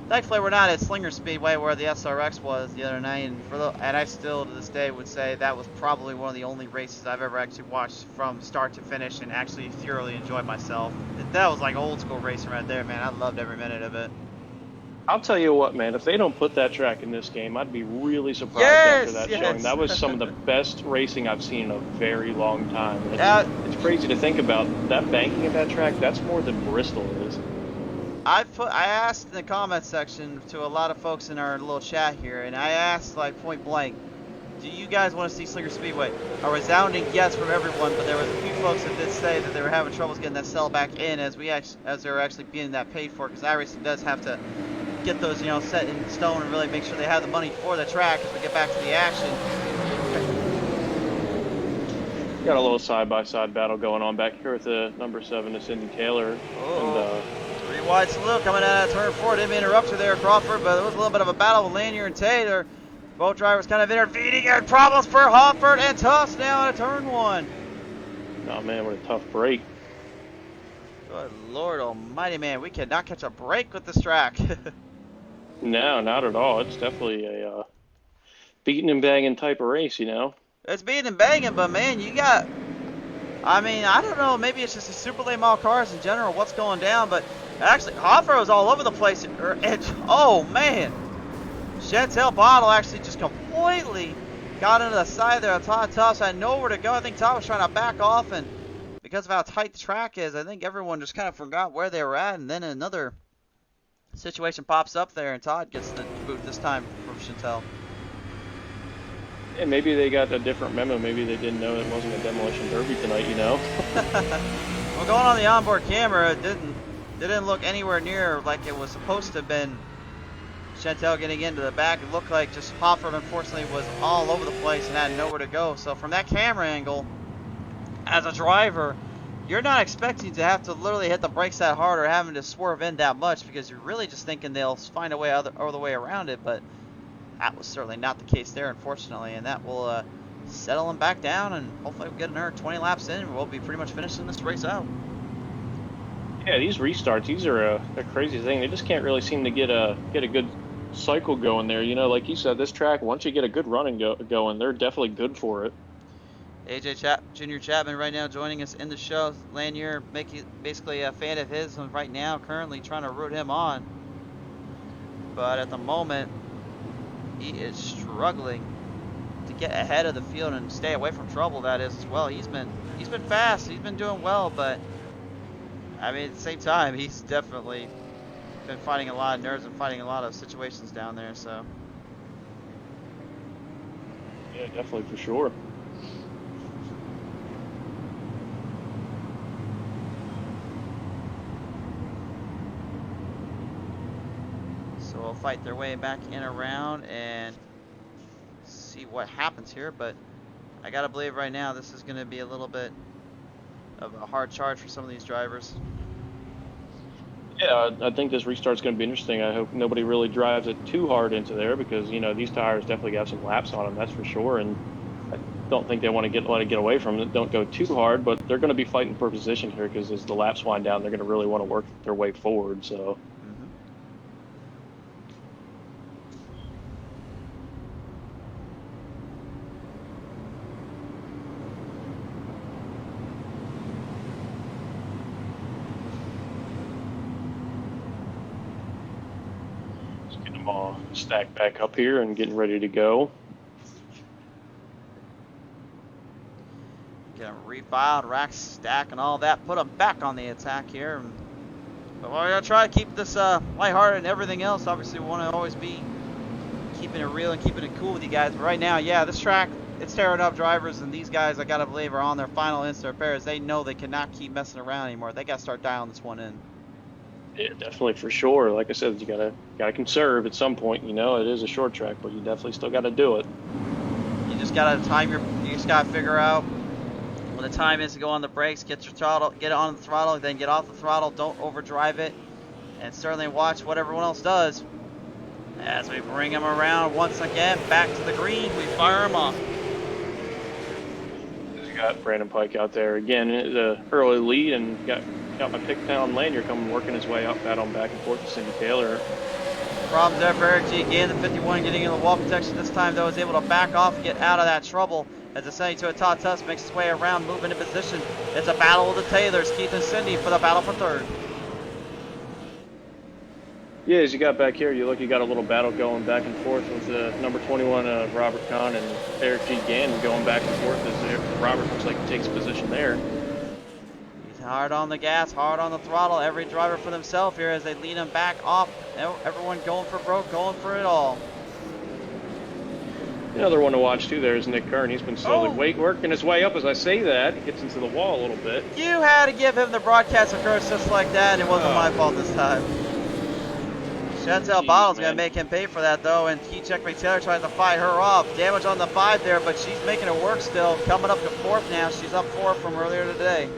Speaker 2: thankfully we're not at Slinger Speedway where the SRX was the other night, and I still to this day would say that was probably one of the only races I've ever actually watched from start to finish and actually thoroughly enjoyed myself. That was like old school racing right there, man. I loved every minute of it.
Speaker 3: I'll tell you what, man, if they don't put that track in this game, I'd be really surprised after that showing. That was some of the best racing I've seen in a very long time. It's crazy to think about. That banking at that track, that's more than Bristol is.
Speaker 2: I asked in the comment section to a lot of folks in our little chat here, and I asked like point blank, do you guys want to see Slinger Speedway? A resounding yes from everyone, but there was a few folks that did say that they were having troubles getting that cell back in as they were actually being that paid for, because iRacing does have to get those, you know, set in stone and really make sure they have the money for the track as we get back to the action.
Speaker 3: Got a little side-by-side battle going on back here with the number 7 to Cindy Taylor.
Speaker 2: Oh. And, 3 wide salute coming out of turn 4. Didn't mean to interrupt you there, Crawford, but it was a little bit of a battle with Lanier and Taylor. Both drivers kind of intervening, and problems for Hofford and Tuss now out of turn 1.
Speaker 3: Oh man, what a tough break.
Speaker 2: Good Lord almighty, man. We cannot catch a break with this track.
Speaker 3: No, not at all. It's definitely a beating and banging type of race, you know?
Speaker 2: It's beating and banging, but man, you got... I mean, I don't know. Maybe it's just the super late model cars in general, what's going down, but actually, Hoffer was all over the place. Oh, man. Chantel Bottle actually just completely got into the side there. Todd Tuss had nowhere to go. I think Todd was trying to back off, and because of how tight the track is, I think everyone just kind of forgot where they were at, and then another situation pops up there, and Todd gets the boot this time from Chantel.
Speaker 3: And maybe they got a different memo. Maybe they didn't know it wasn't a demolition derby tonight, you know?
Speaker 2: Well, going on the onboard camera, it didn't look anywhere near like it was supposed to have been. Chantel getting into the back, it looked like just Hofford unfortunately was all over the place and had nowhere to go. So from that camera angle, as a driver, you're not expecting to have to literally hit the brakes that hard or having to swerve in that much, because you're really just thinking they'll find a way other way around it. But that was certainly not the case there, unfortunately, and that will settle them back down, and hopefully we'll get another 20 laps in, and we'll be pretty much finishing this race out.
Speaker 3: Yeah, these restarts, these are a crazy thing. They just can't really seem to get a good cycle going there. You know, like you said, this track, once you get a good running going, they're definitely good for it.
Speaker 2: AJ Junior Chapman right now joining us in the show. Lanier basically a fan of his right now, currently trying to root him on. But at the moment, he is struggling to get ahead of the field and stay away from trouble, that is, as well. He's been fast, he's been doing well, but I mean, at the same time, he's definitely been fighting a lot of nerves and fighting a lot of situations down there, so.
Speaker 3: Yeah, definitely, for sure.
Speaker 2: So go fight their way back in around and see what happens here. But I gotta believe right now this is going to be a little bit of a hard charge for some of these drivers.
Speaker 3: Yeah, I think this restart's going to be interesting. I hope nobody really drives it too hard into there because, you know, these tires definitely got some laps on them, that's for sure. And I don't think they want to let it get away from it. Don't go too hard, but they're going to be fighting for position here because as the laps wind down, they're going to really want to work their way forward. So. All stacked back up here and getting ready to go.
Speaker 2: Get them refiled, rack stack and all that. Put them back on the attack here. But we're going to try to keep this lighthearted and everything else. Obviously, we want to always be keeping it real and keeping it cool with you guys. But right now, yeah, this track, it's tearing up drivers. And these guys, I got to believe, are on their final inch repairs. They know they cannot keep messing around anymore. They got to start dialing this one in.
Speaker 3: Yeah, definitely for sure. Like I said, you gotta conserve at some point. You know, it is a short track, but you definitely still got to do it.
Speaker 2: You just gotta you just gotta figure out when the time is to go on the brakes. Get your throttle, get on the throttle, then get off the throttle. Don't overdrive it, and certainly watch what everyone else does. As we bring them around once again back to the green, we fire them off.
Speaker 3: You got Brandon Pike out there again, the early lead, and got my pick down lanyard coming, working his way up, battling back and forth to Cindy Taylor.
Speaker 2: Problems there for Eric G. Again, the 51 getting in the wall protection this time, though, is able to back off and get out of that trouble. As the 72 Todd Tuss makes his way around, moving into position. It's a battle of the Taylors, Keith and Cindy for the battle for third.
Speaker 3: Yeah, as you got back here, you got a little battle going back and forth with number 21 Robert Kahn and Eric G. Gannon going back and forth as Robert looks like he takes position there.
Speaker 2: Hard on the gas, hard on the throttle. Every driver for themselves here as they lead them back off. Everyone going for broke, going for it all.
Speaker 3: The other one to watch too there is Nick Kern. He's been slowly working his way up. As I say that, he gets into the wall a little bit.
Speaker 2: You had to give him the broadcast occurrence just like that, and it wasn't my fault this time. Chantel Bottle's going to make him pay for that, though, and Check McTaylor trying to fight her off. Damage on the 5 there, but she's making it work still. Coming up to 4th now. She's up 4 from earlier today.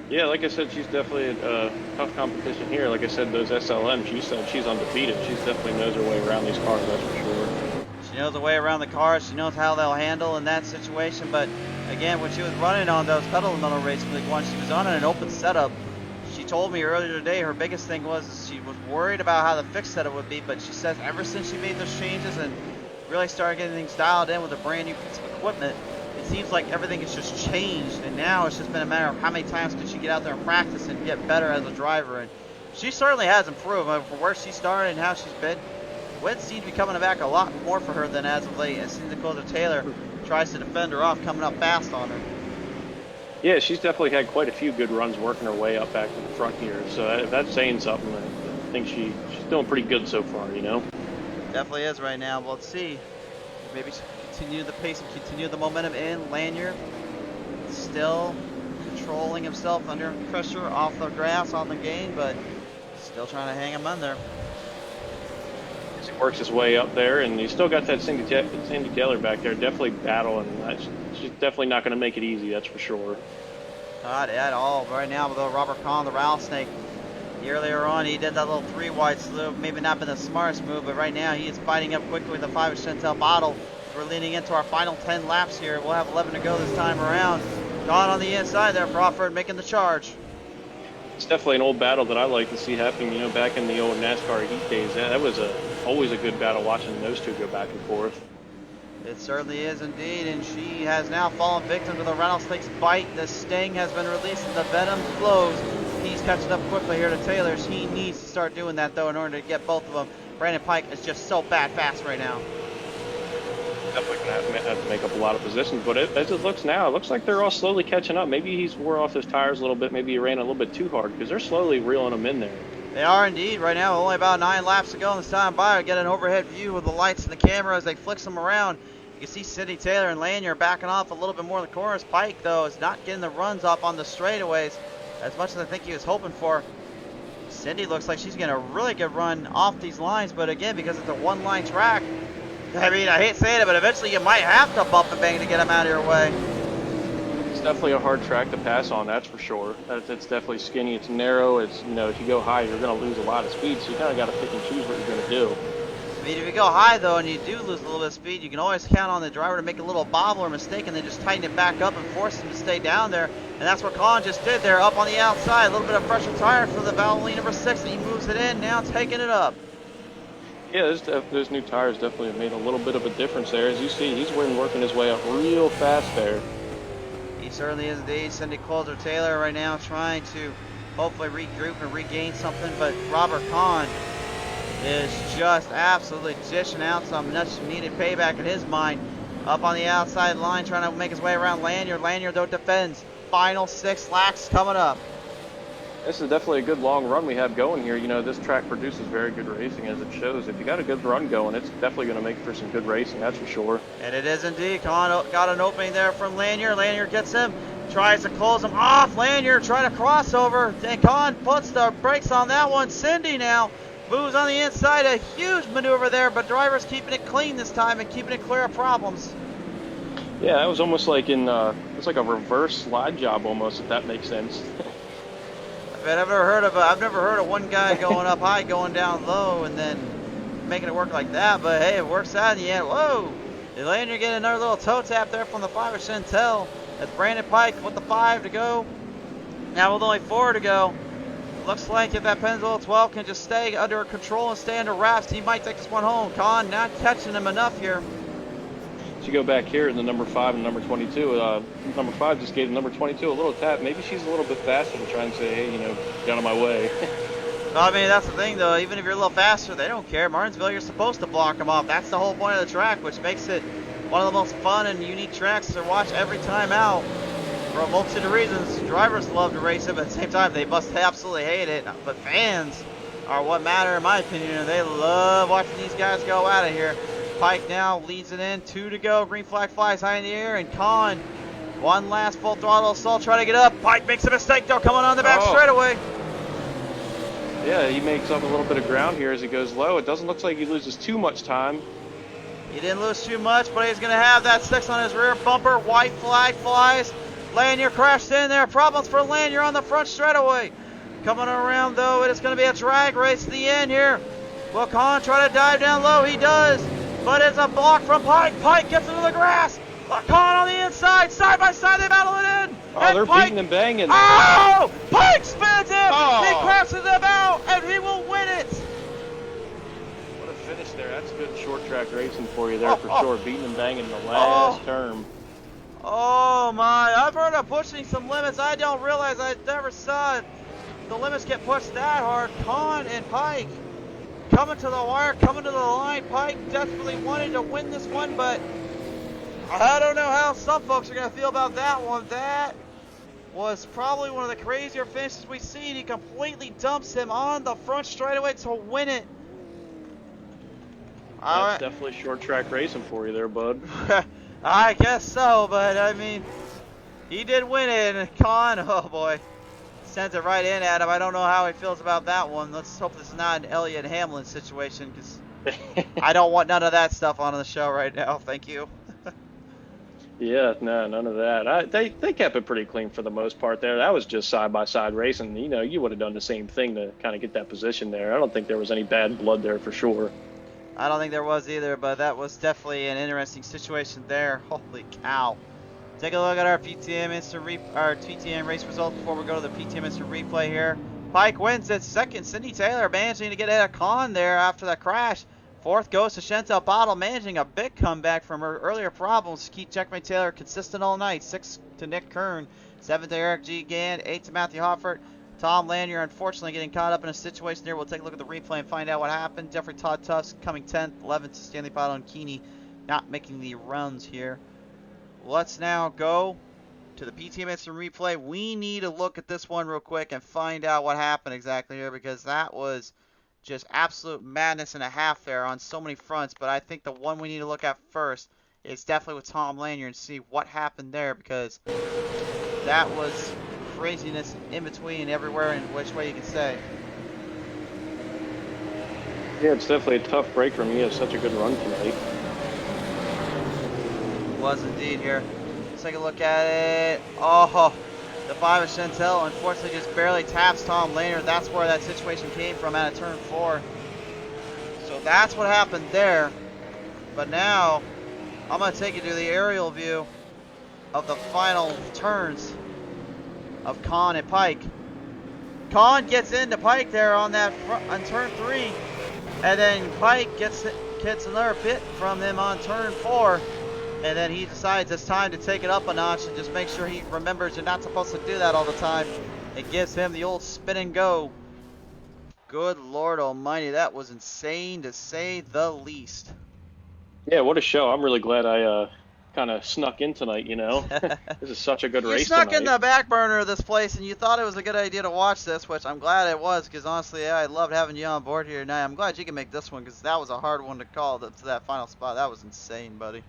Speaker 3: Yeah, like I said, she's definitely a tough competition here. Like I said, those SLM, she said she's undefeated. She definitely knows her way around these cars, that's for sure.
Speaker 2: She knows the way around the cars. She knows how they'll handle in that situation. But again, when she was running on those pedal metal racing league one, she was on an open setup. She told me earlier today her biggest thing was she was worried about how the fixed setup would be. But she says ever since she made those changes and really started getting things dialed in with a brand new piece of equipment, it seems like everything has just changed, and now it's just been a matter of how many times could she get out there and practice and get better as a driver. And she certainly has improved. I mean, for where she started and how she's been. Wins seem to be coming back a lot more for her than as of late. And Cindy Taylor tries to defend her off, coming up fast on her.
Speaker 3: Yeah, she's definitely had quite a few good runs working her way up back to the front here. So if that's saying something, I think she's doing pretty good so far, you know?
Speaker 2: Definitely is right now. Well, let's see. Maybe she can continue the pace and continue the momentum in. Lanyard still controlling himself under pressure off the grass on the game, but still trying to hang him on there.
Speaker 3: As he works his way up there, and he's still got that Cindy Taylor back there, definitely battling. She's definitely not going to make it easy, that's for sure.
Speaker 2: Not at all. Right now, with Robert Kahn, the rattlesnake, earlier on, he did that little 3-wide slew. Maybe not been the smartest move, but right now he is fighting up quickly with the 5 Chantel Bottle. We're leading into our final 10 laps here. We'll have 11 to go this time around. Kahn on the inside there, Crawford making the charge.
Speaker 3: It's definitely an old battle that I like to see happening, you know, back in the old NASCAR heat days. That was always a good battle watching those two go back and forth.
Speaker 2: It certainly is indeed, and she has now fallen victim to the rattlesnake's bite. The sting has been released and the venom flows. He's catching up quickly here to Taylor's. He needs to start doing that, though, in order to get both of them. Brandon Pike is just so bad fast right now.
Speaker 3: Definitely going to have to make up a lot of positions, but as it looks now, it looks like they're all slowly catching up. Maybe he's wore off his tires a little bit. Maybe he ran a little bit too hard because they're slowly reeling them in there.
Speaker 2: They are indeed. Right now, only about 9 laps to go in this time by. We get an overhead view of the lights and the camera as they flick them around. You can see Cindy Taylor and Lanyard backing off a little bit more in the corners. Pike, though, is not getting the runs up on the straightaways as much as I think he was hoping for. Cindy looks like she's getting a really good run off these lines, but again, because it's a one-line track, I mean, I hate saying it, but eventually you might have to bump and bang to get them out of your way.
Speaker 3: It's definitely a hard track to pass on, that's for sure. It's definitely skinny, it's narrow, it's, you know, if you go high, you're going to lose a lot of speed, so you kind of got to pick and choose what you're going to do.
Speaker 2: I mean, if you go high, though, and you do lose a little bit of speed, you can always count on the driver to make a little bobble or mistake and then just tighten it back up and force him to stay down there. And that's what Colin just did there, up on the outside. A little bit of pressure tire for the Valvoline number 6, and he moves it in, now taking it up.
Speaker 3: Yeah, those new tires definitely have made a little bit of a difference there. As you see, he's been working his way up real fast there.
Speaker 2: He certainly is indeed. Cindy Coulter Taylor right now trying to hopefully regroup and regain something, but Robert Kahn is just absolutely dishing out some much needed payback in his mind. Up on the outside line, trying to make his way around Lanyard. Lanyard, though, defends. Final 6 laps coming up.
Speaker 3: This is definitely a good long run we have going here. You know, this track produces very good racing, as it shows. If you got a good run going, it's definitely going to make for some good racing, that's for sure.
Speaker 2: And it is indeed. Kahn got an opening there from Lanyard. Lanyard gets him, tries to close him off. Lanyard trying to cross over. And Kahn puts the brakes on that one. Cindy now moves on the inside. A huge maneuver there, but driver's keeping it clean this time and keeping it clear of problems.
Speaker 3: Yeah, that was almost like it's like a reverse slide job almost, if that makes sense.
Speaker 2: I've never heard of one guy going up high, going down low, and then making it work like that. But hey, it works out in the end. Whoa! Lanyard getting another little toe tap there from the 5 of Chantel. That's Brandon Pike with the 5 to go. Now with only 4 to go. Looks like if that Pennzoil 12 can just stay under control and stay under wraps, he might take this one home. Kahn not catching him enough here.
Speaker 3: You go back here in the number 5 and number 22. Number 5 just gave the number 22 a little tap. Maybe she's a little bit faster to try and say, hey, you know, get out of my way.
Speaker 2: I mean, that's the thing, though. Even if you're a little faster, they don't care. Martinsville, you're supposed to block them off. That's the whole point of the track, which makes it one of the most fun and unique tracks to watch every time out. For a multitude of reasons, drivers love to race it, but at the same time, they must absolutely hate it. But fans are what matter, in my opinion, and they love watching these guys go out of here. Pike now leads it in, 2 to go. Green flag flies high in the air, and Kahn, one last full throttle assault, try to get up. Pike makes a mistake, though, coming on the back straightaway.
Speaker 3: Yeah, he makes up a little bit of ground here as he goes low. It doesn't look like he loses too much time.
Speaker 2: He didn't lose too much, but he's going to have that 6 on his rear bumper. White flag flies. Lanyard crashed in there. Problems for Lanyard on the front straightaway. Coming around, though, it is going to be a drag race to the end here. Will Kahn try to dive down low? He does. But it's a block from Pike. Pike gets into the grass. Kahn on the inside. Side by side, they battle it in.
Speaker 3: Oh,
Speaker 2: and
Speaker 3: they're
Speaker 2: Pike,
Speaker 3: beating and banging.
Speaker 2: Oh! Pike spins him.
Speaker 3: Oh.
Speaker 2: He crashes him out, and he will win it.
Speaker 3: What a finish there. That's good short track racing for you there for sure. Beating and banging in the last term.
Speaker 2: Oh, my. I've heard of pushing some limits. I don't realize I never saw the limits get pushed that hard. Kahn and Pike coming to the wire, coming to the line. Pike desperately wanted to win this one, but I don't know how some folks are going to feel about that one. That was probably one of the crazier finishes we've seen. He completely dumps him on the front straightaway to win it.
Speaker 3: That's definitely short track racing for you there, bud.
Speaker 2: I guess so, but I mean, he did win it, and Kahn, oh boy, sends it right in at him. I don't know how he feels about that one. Let's hope this is not an Elliott Hamlin situation, because I don't want none of that stuff on the show right now. Thank you.
Speaker 3: Yeah, no, none of that. They kept it pretty clean for the most part there. That was just side-by-side racing. You know, you would have done the same thing to kind of get that position there. I don't think there was any bad blood there for sure.
Speaker 2: I don't think there was either, but that was definitely an interesting situation there. Holy cow. Take a look at our PTM race results before we go to the PTM Instant Replay here. Pike wins at second. Cindy Taylor managing to get ahead of Kahn there after that crash. Fourth goes to Chantel Bottle, managing a big comeback from her earlier problems. Keith Checkmate Taylor consistent all night. 6 to Nick Kern. 7 to Eric G. Gand. 8 to Matthew Hoffert. Tom Lanier unfortunately getting caught up in a situation there. We'll take a look at the replay and find out what happened. Jeffrey Todd Tufts coming 10th. 11th to Stanley Bottle and Keeney not making the runs here. Let's now go to the PTM Instant Replay. We need to look at this one real quick and find out what happened exactly here, because that was just absolute madness and a half there on so many fronts. But I think the one we need to look at first is definitely with Tom Lanier and see what happened there, because that was craziness in between everywhere and which way you can say.
Speaker 3: Yeah, it's definitely a tough break for him. He has such a good run tonight.
Speaker 2: Was indeed here. Let's take a look at it. Oh, the 5 of Chantel unfortunately just barely taps Tom Lehner. That's where that situation came from out of turn 4. So that's what happened there. But now, I'm going to take you to the aerial view of the final turns of Kahn and Pike. Kahn gets into Pike there on that on turn 3. And then Pike gets another pit from him on turn 4. And then he decides it's time to take it up a notch and just make sure he remembers you're not supposed to do that all the time. It gives him the old spin and go. Good Lord Almighty, that was insane to say the least.
Speaker 3: Yeah, what a show. I'm really glad I kind of snuck in tonight, you know. This is such a good
Speaker 2: You
Speaker 3: race
Speaker 2: snuck
Speaker 3: tonight.
Speaker 2: in the back burner of this place and you thought it was a good idea to watch this, which I'm glad it was, because honestly, yeah, I loved having you on board here tonight. I'm glad you can make this one, because that was a hard one to call to that final spot. That was insane, buddy.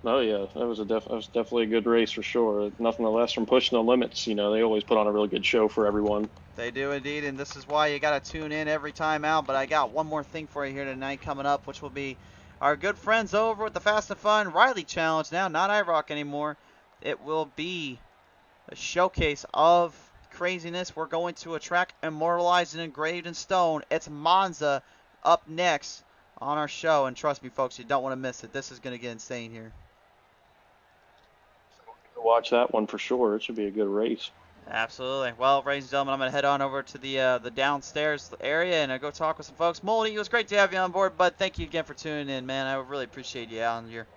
Speaker 3: Oh yeah, that was definitely a good race for sure. Nothing less from pushing the limits. You know, they always put on a really good show for everyone.
Speaker 2: They do indeed, and this is why you got to tune in every time out. But I got one more thing for you here tonight coming up, which will be our good friends over with the Fast and Fun Riley Challenge now, not iRock anymore. It will be a showcase of craziness. We're going to a track immortalized and engraved in stone. It's Monza up next on our show, and trust me, folks, you don't want to miss it. This is going to get insane here.
Speaker 3: Watch that one for sure. It should be a good race.
Speaker 2: Absolutely. Well, ladies and gentlemen, I'm going to head on over to the downstairs area and go talk with some folks. Moldy, it was great to have you on board, bud. Thank you again for tuning in, man. I really appreciate you out here.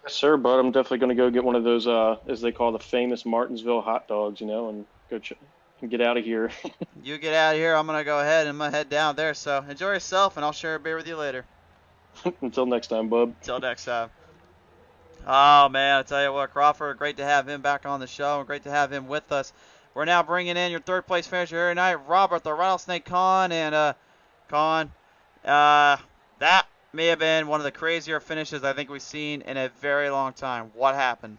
Speaker 3: Yes, sir, bud. I'm definitely going to go get one of those, as they call the famous Martinsville hot dogs, you know, and go and get out of here.
Speaker 2: You get out of here. I'm going to go ahead and I'm going to head down there. So enjoy yourself, and I'll share a beer with you later.
Speaker 3: Until next time, bub.
Speaker 2: Until next time. Oh, man, I tell you what, Crawford, great to have him back on the show, and great to have him with us. We're now bringing in your third-place finisher here tonight, Robert the Rattlesnake Kahn. And, Kahn, that may have been one of the crazier finishes I think we've seen in a very long time. What happened?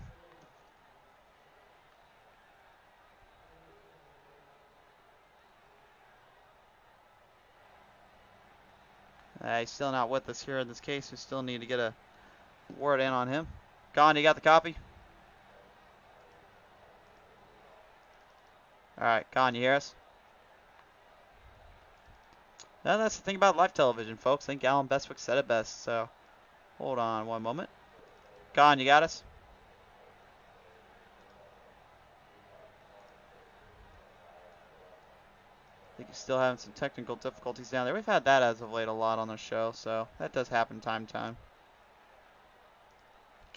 Speaker 2: He's still not with us here in this case. We still need to get a word in on him. Kahn, you got the copy? Alright, Kahn, you hear us? Now, that's the thing about live television, folks. I think Alan Bestwick said it best, so hold on one moment. Kahn, you got us? I think he's still having some technical difficulties down there. We've had that as of late a lot on the show, so that does happen time to time.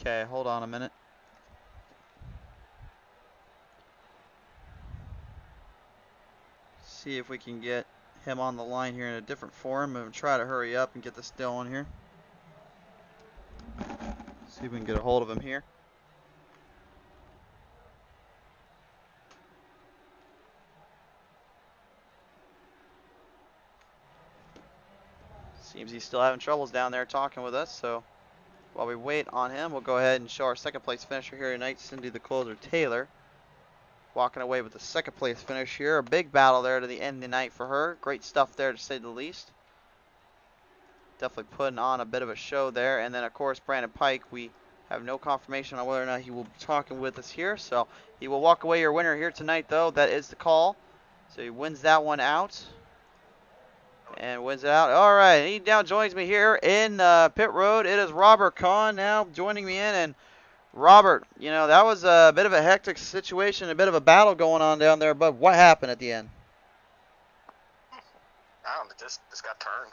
Speaker 2: Okay, hold on a minute. See if we can get him on the line here in a different forum and try to hurry up and get this going here. See if we can get a hold of him here. Seems he's still having troubles down there talking with us, so while we wait on him, we'll go ahead and show our second place finisher here tonight, Cindy the Closer Taylor. Walking away with the second place finish here. A big battle there to the end of the night for her. Great stuff there to say the least. Definitely putting on a bit of a show there. And then of course Brandon Pike, we have no confirmation on whether or not he will be talking with us here. So he will walk away your winner here tonight though. That is the call. So he wins that one out. And wins it out. All right, he now joins me here in pit road. It is Robert Kahn now joining me in. And Robert, you know, that was a bit of a hectic situation, a bit of a battle going on down there, but what happened at the end?
Speaker 4: It just got turned.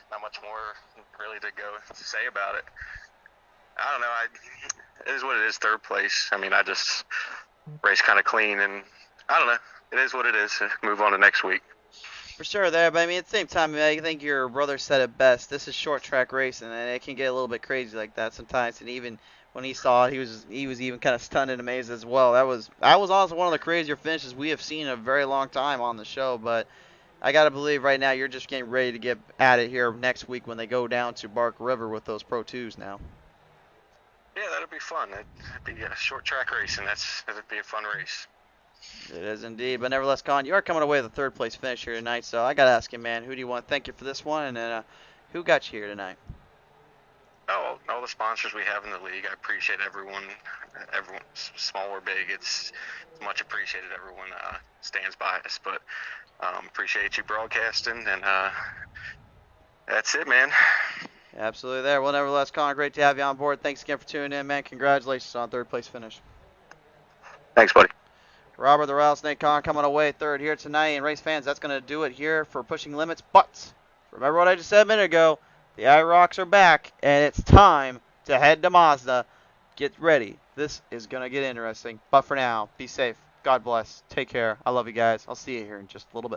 Speaker 4: Not much more really to say about it. I don't know. It is what it is, third place. I mean, I just raced kind of clean, and I don't know. It is what it is. Move on to next week.
Speaker 2: For sure there, but I mean, at the same time, I think your brother said it best. This is short track racing, and it can get a little bit crazy like that sometimes. And even when he saw it, he was even kind of stunned and amazed as well. That was also one of the crazier finishes we have seen in a very long time on the show. But I gotta believe right now you're just getting ready to get at it here next week when they go down to Bark River with those Pro 2s now.
Speaker 4: Yeah, that'll be fun. It'd be a short track racing. It'd be a fun race.
Speaker 2: It is indeed. But nevertheless, Colin, you are coming away with a third place finish here tonight. So I got to ask you, man, who do you want to thank you for this one? And then who got you here tonight?
Speaker 4: Oh, all the sponsors we have in the league. I appreciate everyone, small or big. It's much appreciated. Everyone stands by us, but appreciate you broadcasting, and that's it, man.
Speaker 2: Absolutely there. Well, nevertheless, Colin, great to have you on board. Thanks again for tuning in, man. Congratulations on third place finish.
Speaker 4: Thanks, buddy.
Speaker 2: Robert the Rattlesnake Colin coming away third here tonight. And race fans, that's going to do it here for Pushing Limits. But remember what I just said a minute ago. The IROCs are back, and it's time to head to Mazda. Get ready. This is going to get interesting. But for now, be safe. God bless. Take care. I love you guys. I'll see you here in just a little bit.